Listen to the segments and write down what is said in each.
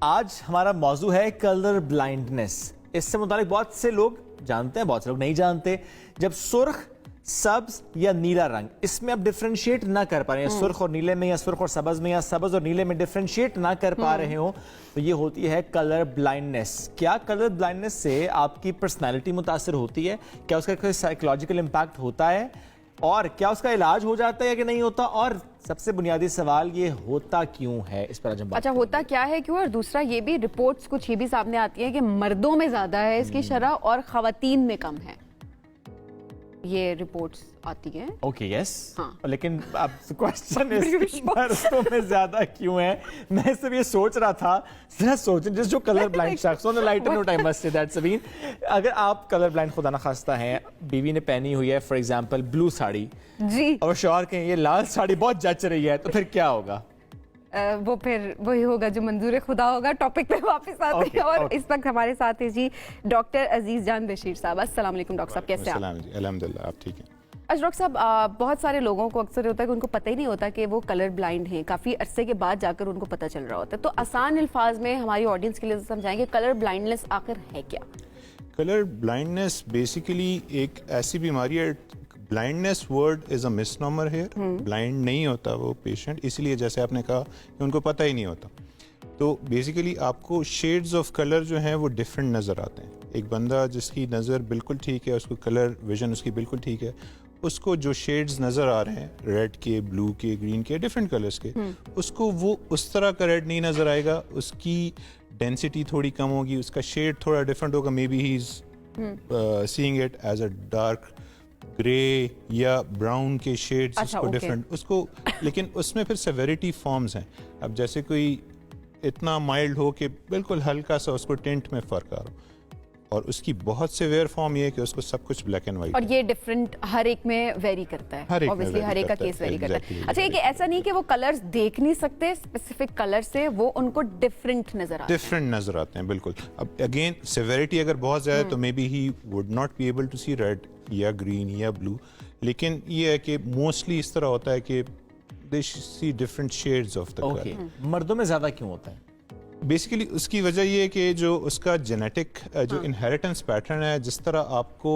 आज हमारा मौजू है कलर ब्लाइंडनेस। इससे मुतालिक बहुत से लोग जानते हैं, बहुत से लोग नहीं जानते। जब सुर्ख, सब्ज या नीला रंग, इसमें आप डिफरेंशिएट ना कर पा रहे हैं, सुर्ख और नीले में या सुर्ख और सब्ज में या सब्ज और नीले में डिफरेंशिएट ना कर पा रहे हो, तो ये होती है कलर ब्लाइंडनेस। क्या कलर ब्लाइंडनेस से आपकी पर्सनैलिटी मुतासर होती है? क्या उसका कोई साइकोलॉजिकल इम्पैक्ट होता है? और क्या उसका इलाज हो जाता है या कि नहीं होता? और सबसे बुनियादी सवाल, ये होता क्यों है, इस पर आज हम बात अच्छा, होता क्या है क्यों? और दूसरा ये भी रिपोर्ट्स कुछ ये भी सामने आती है कि मर्दों में ज्यादा है इसकी शरह और खवातीन में कम है, ये रिपोर्ट्स आती हैं। Okay, yes. हाँ। लेकिन अब क्वेश्चन इस मर्दों में ज्यादा क्यों है? मैं सिर्फ ये सोच रहा था, जरा सोचें, जिस जो कलर ब्लाइंड शख्स on the lighter note I must say that Sabeen, अगर आप कलर ब्लाइंड खुदा ना खास्ता हैं, बीवी ने पहनी हुई है फॉर एग्जांपल ब्लू साड़ी जी, और शौहर कहें ये लाल साड़ी बहुत जच रही है, तो फिर क्या होगा? वो फिर वही होगा जो मंजूर खुदा होगा। टॉपिक पे वापस आते हैं और इस वक्त हमारे साथ है जी डॉक्टर अजीज जान बशीर साहब। अस्सलाम वालेकुम डॉक्टर साहब, कैसे हैं आप? अल्हम्दुलिल्लाह, आप ठीक हैं? अच्छा डॉक्टर साहब, बहुत सारे लोगों को अक्सर होता है कि उनको पता ही नहीं होता कि वो कलर ब्लाइंड हैं, काफ़ी अरसे के बाद जाकर उनको पता चल रहा होता है। तो आसान अल्फाज में हमारी ऑडियंस के लिए समझाएंगे कलर ब्लाइंडनेस आखिर है क्या? कलर ब्लाइंडनेस बेसिकली एक ऐसी बीमारी है। Blindness word is a misnomer here. ब्लाइंड नहीं होता वो पेशेंट, इसलिए जैसे आपने कहा कि उनको पता ही नहीं होता। तो बेसिकली आपको शेड्स ऑफ कलर जो हैं वो डिफरेंट नज़र आते हैं। एक बंदा जिसकी नज़र बिल्कुल ठीक है, उसको कलर विजन उसकी बिल्कुल ठीक है, उसको जो शेड्स नज़र आ रहे हैं रेड के, ब्लू के, ग्रीन के, डिफरेंट कलर्स के, उसको वो उस तरह का रेड नहीं नज़र आएगा। उसकी डेंसिटी थोड़ी कम होगी, उसका शेड थोड़ा डिफरेंट होगा। Maybe he is seeing it as a dark grey या ब्राउन के शेड्स। अच्छा, उसको डिफरेंट उसको, लेकिन उसमें फिर सेवेरिटी फॉर्म्स हैं। अब जैसे कोई इतना माइल्ड हो कि बिल्कुल हल्का सा उसको टिंट में फ़र्क आ रहा हो, और उसकी बहुत सेवियर फॉर्म ये है कि उसको सब कुछ ब्लैक एंड वाइट। और ये डिफरेंट हर एक में वेरी करता है, ऑब्वियसली हर एक का केस वेरी करता है। अच्छा, ये कि ऐसा नहीं कि वो कलर्स देख नहीं सकते स्पेसिफिक कलर से, वो उनको डिफरेंट नजर आते हैं। बिल्कुल। अब अगेन सेवेरिटी अगर बहुत ज्यादा है तो maybe he would not be able to see red या ग्रीन या ब्लू, लेकिन ये है कि मोस्टली इस तरह होता है कि they see different shades of the colour. मर्दों में ज्यादा क्यों होता है? बेसिकली उसकी वजह ये है कि जो उसका जेनेटिक जो इनहेरिटेंस पैटर्न है, जिस तरह आपको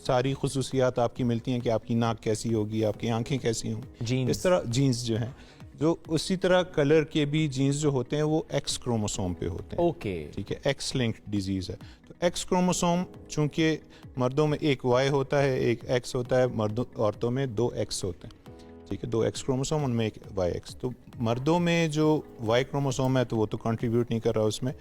सारी खुसूसियात आपकी मिलती हैं कि आपकी नाक कैसी होगी, आपकी आंखें कैसी हों, इस तरह जीन्स जो हैं, जो उसी तरह कलर के भी जीन्स जो होते हैं वो एक्स क्रोमोसोम पे होते हैं। ओके, ठीक है, एक्स लिंक्ड डिजीज है। तो एक्स क्रोमोसोम चूंकि मर्दों में एक वाई होता है, एक एक्स होता है, मर्दों औरतों में दो एक्स होते हैं। ठीक है, दो एक्स क्रोमोसोम, उनमें एक वाई एक्स। तो मर्दों में जो वाई क्रोमोसोम है तो वो तो कंट्रीब्यूट नहीं कर रहा उसमें।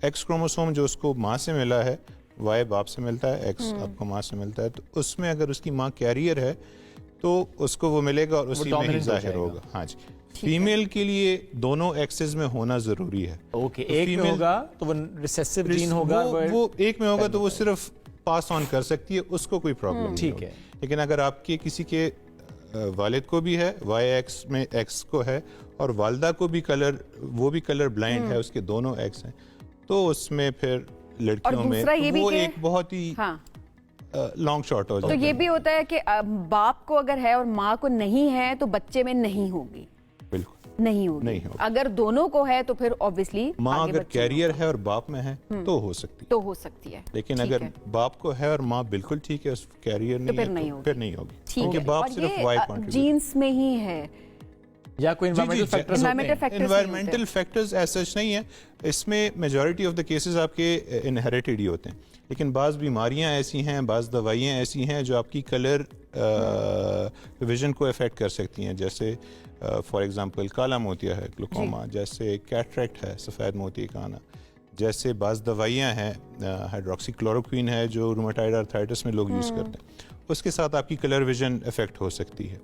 एक्स क्रोमोसोम जो उसको माँ से मिला है, वाई बाप से मिलता है, एक्स आपको माँ से मिलता है, तो उसमें अगर उसकी माँ कैरियर है तो उसको वो मिलेगा और उसी में ही जाहिर होगा। हाँ जी। फीमेल के लिए दोनों एक्सेस में होना जरूरी है। ओके, एक में होगा तो वो रिसेसिव जीन होगा, वो एक में होगा तो वो सिर्फ पास ऑन कर सकती है, उसको कोई प्रॉब्लम नहीं ठीक है। लेकिन अगर आपके किसी के वालिद को भी है, वाई एक्स में एक्स को है, और वालदा को भी कलर, वो भी कलर ब्लाइंड है, उसके दोनों एक्स हैं, तो उसमें फिर लड़कियों में तो वो एक बहुत ही लॉन्ग शॉट हो जाता है। तो ये भी होता है कि बाप को अगर है और माँ को नहीं है तो बच्चे में नहीं होगी। बिल्कुल नहीं होगी। अगर दोनों को है तो फिर ऑब्वियसली माँ अगर कैरियर है और बाप में है तो हो सकती है, लेकिन अगर बाप को है और माँ बिल्कुल ठीक है, उस कैरियर नहीं है तो फिर नहीं होगी, क्योंकि बाप सिर्फ वाई कंट्रीब्यूट जीन्स में ही है या कोई एनवायरमेंटल फैक्टर्स ऐसा नहीं है। इसमें मेजॉरिटी ऑफ द केसेस आपके इनहेरिटेड ही होते हैं, लेकिन बाज़ बीमारियां ऐसी हैं, बाज़ दवाइयां ऐसी हैं जो आपकी कलर विजन को अफेक्ट कर सकती हैं। जैसे फॉर एग्जांपल काला मोतिया है, ग्लूकोमा, जैसे कैटरेक्ट है, सफ़ेद मोती का आना, जैसे बाज़ दवाइयाँ हैं, हाइड्रोक्सीक्लोरोक्वीन है जो रूमेटाइड आर्थराइटिस में लोग यूज़ करते हैं, उसके साथ आपकी कलर विजन अफेक्ट हो सकती है।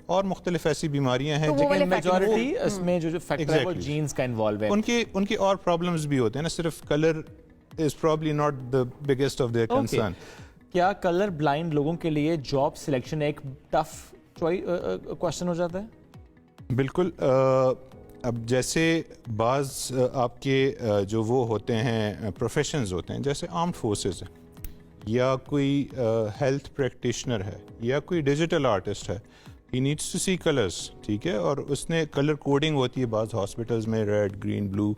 और मुख्तलिफ ऐसी बीमारियां हैं लेकिन मेजॉरिटी इसमें जो फैक्टर है वो जीन्स का इन्वॉल्व है। उनके और प्रॉब्लम्स भी होते हैं ना, सिर्फ colour is probably not the biggest of their concern. क्या कलर ब्लाइंड लोगों के लिए जॉब सिलेक्शन एक टफ क्वेश्चन हो जाता है? बिल्कुल। अब जैसे बाज़ आपके जो वो होते हैं प्रोफेशंस होते हैं, जैसे आर्म्ड फोर्सेस है, या कोई हेल्थ प्रैक्टिशनर है, या कोई डिजिटल आर्टिस्ट है, he needs to see colours. ठीक है, और उसने कलर कोडिंग होती है बाज़ हॉस्पिटल्स में, रेड, ग्रीन, ब्लू,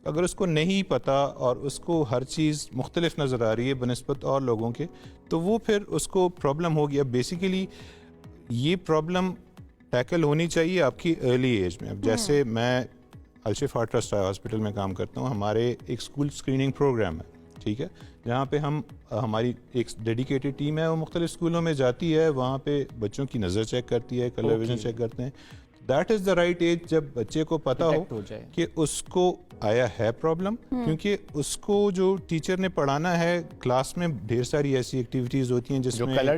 अगर उसको नहीं पता और उसको हर चीज़ मुख्तलिफ नज़र आ रही है बनिस्बत और लोगों के, तो वो फिर उसको प्रॉब्लम होगी। अब बेसिकली ये प्रॉब्लम टैकल होनी चाहिए आपकी अर्ली एज में। अब जैसे मैं अलशिफा ट्रस्ट हॉस्पिटल में काम करता हूँ, हमारे एक स्कूल स्क्रीनिंग प्रोग्राम है, ठीक है, जहाँ पे हम हमारी एक डेडिकेटेड टीम है, वो मुख्तलिफ स्कूलों में जाती है, वहाँ पे बच्चों की नज़र चेक करती है, कलर विजन चेक करते हैं। That is the right age जब बच्चे को पता हो कि उसको आया है प्रॉब्लम, क्योंकि उसको जो टीचर ने पढ़ाना है, क्लास में ढेर सारी ऐसी एक्टिविटीज़ होती हैं जिसमें कलर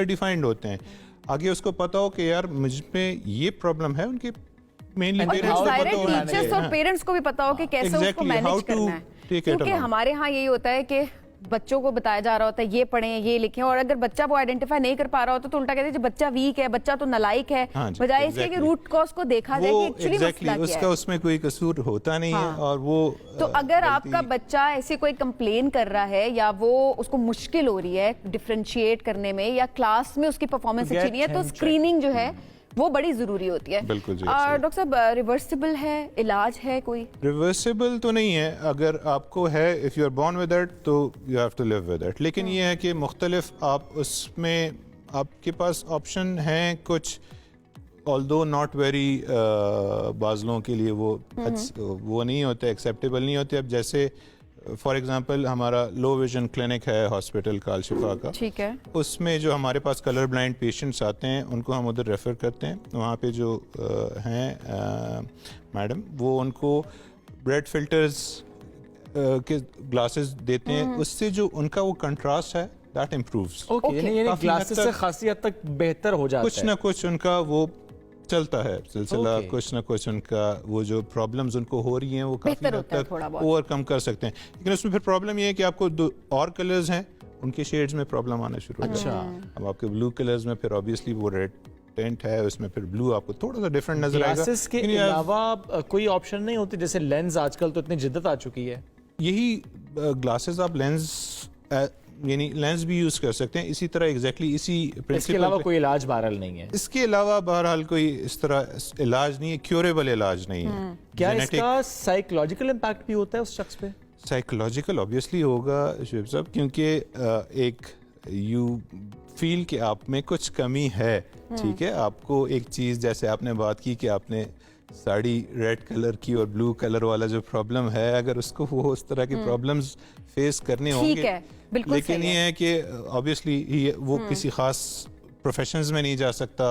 डिफाइंड होते हैं। आगे उसको पता हो कि यार मुझ में ये प्रॉब्लम है, उनके मेनली टीचर्स और पेरेंट्स को भी पता हो कि कैसे उसको मैनेज करना है। क्योंकि हमारे यहाँ यही होता है कि बच्चों को बताया जा रहा होता है ये पढ़ें ये लिखें, और अगर बच्चा वो आइडेंटिफाई नहीं कर पा रहा होता तो उल्टा कहते हैं बच्चा वीक है, बच्चा तो नालायक है, बजाय इसके कि रूट कॉज को देखा जाए कि एक्चुअली मसला क्या उसका है। उसमें कोई कसूर होता नहीं है। और वो तो अगर आपका बच्चा ऐसे कोई कंप्लेन कर रहा है या वो उसको मुश्किल हो रही है डिफरेंशिएट करने में, या क्लास में उसकी परफॉर्मेंस अच्छी नहीं है, तो स्क्रीनिंग जो है वो बड़ी जरूरी होती है। बिल्कुल जी। डॉक्टर साहब, रिवर्सिबल है, इलाज है कोई? रिवर्सिबल तो नहीं है, अगर आपको है, if you are born with it तो you have to live with it. लेकिन ये है कि मुख्तलिफ आप उसमें आपके पास ऑप्शन हैं कुछ, ऑल्दो नॉट वेरी बाज़ लोगों के लिए वो नहीं होते, एक्सेप्टेबल नहीं होते। अब जैसे फॉर एग्जांपल हमारा लो विजन क्लिनिक है हॉस्पिटल का अलशिफा का, ठीक है, उसमें जो हमारे पास कलर ब्लाइंड पेशेंट्स आते हैं उनको हम उधर रेफ़र करते हैं। वहाँ पे जो हैं मैडम, वो उनको ब्रेड फिल्टर्स के ग्लासेस देते हैं, उससे जो उनका वो कंट्रास्ट है दैट इम्प्रूव्स। ग्लासेस से खासी हद तक बेहतर हो जाता है, कुछ ना कुछ उनका वो चलता है सिलसिला, कुछ ना कुछ उनका वो जो प्रॉब्लम्स उनको हो रही हैं वो काफी हद तक ओवरकम कर सकते हैं। लेकिन उसमें फिर प्रॉब्लम ये है कि आपको दो और कलर्स हैं, उनके शेड्स में प्रॉब्लम आना शुरू हो जाता है। अब आपके ब्लू कलर्स में फिर ऑब्वियसली वो रेड टेंट है, उसमें फिर ब्लू आपको थोड़ा सा डिफरेंट नजर आएगा। ग्लासेस के अलावा कोई ऑप्शन नहीं होती? जैसे लेंस आजकल तो इतनी जिद्दत आ चुकी है। यही ग्लासेस आप लेंस यानी लेंस भी यूज कर सकते हैं इसी तरह, एग्जैक्टली इसी प्रिंसिपल। इसके अलावा कोई इलाज बहरहाल नहीं है? इसके अलावा बहरहाल कोई इस तरह इलाज नहीं है, क्योरेबल इलाज नहीं है। क्या इसका साइकोलॉजिकल इम्पैक्ट भी होता है उस शख्स पे? साइकोलॉजिकल ऑब्वियसली होगा शुएब साहब, क्योंकि एक यू फील कि आप में कुछ कमी है, ठीक है। आपको एक चीज़, जैसे आपने बात की कि आपने साड़ी रेड कलर की और ब्लू कलर वाला जो प्रॉब्लम है, अगर उसको वो उस तरह की प्रॉब्लम्स फेस करने होंगे, लेकिन ये है कि ऑब्वियसली वो किसी खास प्रोफेशंस में नहीं जा सकता,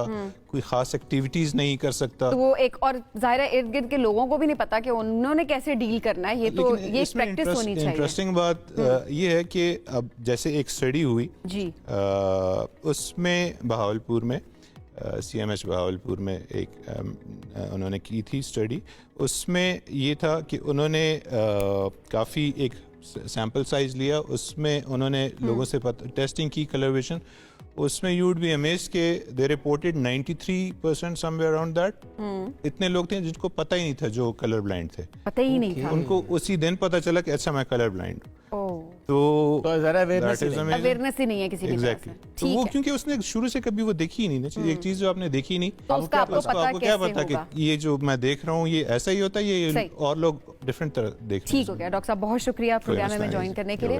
कोई खास एक्टिविटीज नहीं कर सकता, तो वो एक और जाहिर है इर्द गिर्द के लोगों को भी नहीं पता कि उन्होंने कैसे डील करना है। ये तो ये प्रैक्टिस होनी चाहिए। इंटरेस्टिंग बात ये है कि अब जैसे एक स्टडी हुई जी, उसमें बहावलपुर में CMH बहावलपुर में एक उन्होंने की थी स्टडी। उसमें ये था कि उन्होंने काफ़ी एक सैंपल साइज लिया, उसमें उन्होंने लोगों से टेस्टिंग की कलर विजन, उसमें यू वुड बी अमेज्ड के दे रिपोर्टेड 93% समवेयर अराउंड दैट। इतने लोग थे जिनको पता ही नहीं था, जो कलर ब्लाइंड थे, पता ही नहीं था उनको उसी दिन पता चला कि अच्छा मैं कलर ब्लाइंड। तो अवेयरनेस ही नहीं है किसी भी तरह से। तो वो क्योंकि उसने शुरू से कभी वो देखी ही नहीं, एक चीज जो आपने देखी नहीं, तो उसका आपको क्या पता कि ये जो मैं देख रहा हूँ ये ऐसा ही होता है, ये और लोग डिफरेंट तरह देख रहे हैं। ठीक हो गया डॉक्टर साहब, बहुत शुक्रिया प्रोग्राम में ज्वाइन करने के लिए।